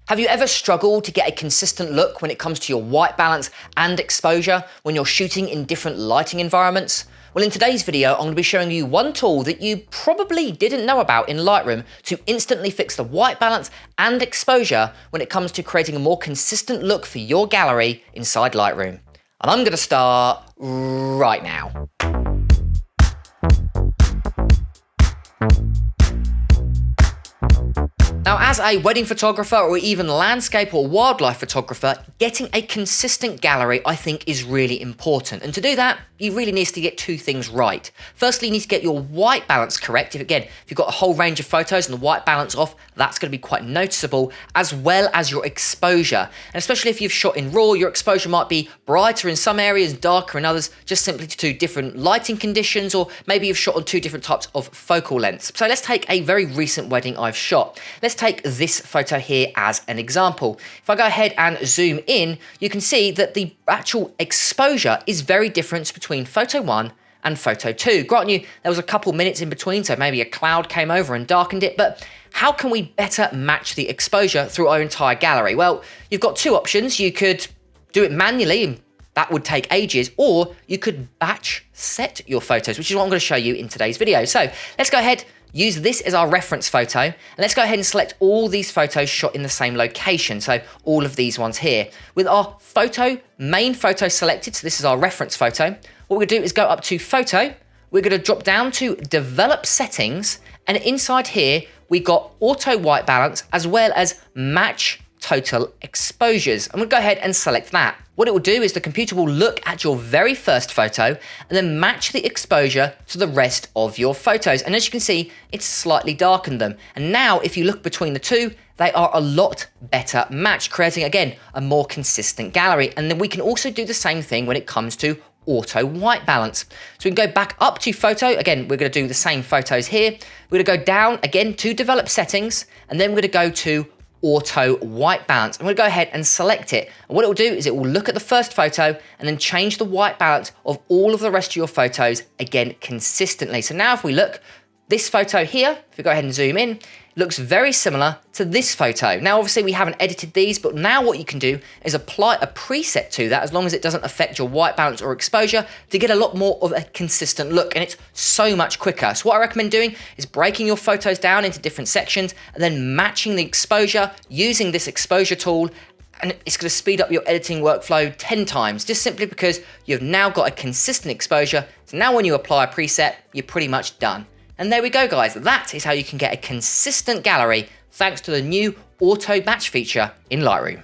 Have you ever struggled to get a consistent look when it comes to your white balance and exposure when you're shooting in different lighting environments? Well, in today's video, I'm going to be showing you one tool that you probably didn't know about in Lightroom to instantly fix the white balance and exposure when it comes to creating a more consistent look for your gallery inside Lightroom. And I'm going to start right now. Now, as a wedding photographer or even landscape or wildlife photographer, getting a consistent gallery, I think, is really important. And to do that, you really need to get two things right. Firstly, you need to get your white balance correct. If you've got a whole range of photos and the white balance off, that's going to be quite noticeable, as well as your exposure. And especially if you've shot in RAW, your exposure might be brighter in some areas, darker in others, just simply due to different lighting conditions, or maybe you've shot on two different types of focal lengths. So let's take a very recent wedding I've shot. Let's take this photo here as an example. If I go ahead and zoom in, you can see that the actual exposure is very different between photo 1 and photo 2. Granted you, there was a couple minutes in between, so maybe a cloud came over and darkened it, but how can we better match the exposure through our entire gallery? Well, you've got two options. You could do it manually, and that would take ages, or you could batch set your photos, which is what I'm going to show you in today's video. So let's go ahead, use this as our reference photo, and let's go ahead and select all these photos shot in the same location, so all of these ones here. With our main photo selected, so this is our reference photo, what we're going to do is go up to Photo, we're going to drop down to Develop Settings, and inside here, we got Auto White Balance, as well as Match Total Exposures. I'm going to go ahead and select that. What it will do is the computer will look at your very first photo and then match the exposure to the rest of your photos. And as you can see, it's slightly darkened them. And now if you look between the two, they are a lot better matched, creating, again, a more consistent gallery. And then we can also do the same thing when it comes to auto white balance. So we can go back up to photo. Again, we're going to do the same photos here. We're going to go down again to develop settings, and then we're going to go to auto white balance. I'm going to go ahead and select it. And what it will do is it will look at the first photo and then change the white balance of all of the rest of your photos, again, consistently. So now if we look, this photo here, if we go ahead and zoom in, looks very similar to this photo. Now, obviously we haven't edited these, but now what you can do is apply a preset to that, as long as it doesn't affect your white balance or exposure, to get a lot more of a consistent look, and it's so much quicker. So what I recommend doing is breaking your photos down into different sections and then matching the exposure using this exposure tool, and it's going to speed up your editing workflow 10 times, just simply because you've now got a consistent exposure. So now when you apply a preset, you're pretty much done. And there we go, guys. That is how you can get a consistent gallery thanks to the new auto batch feature in Lightroom.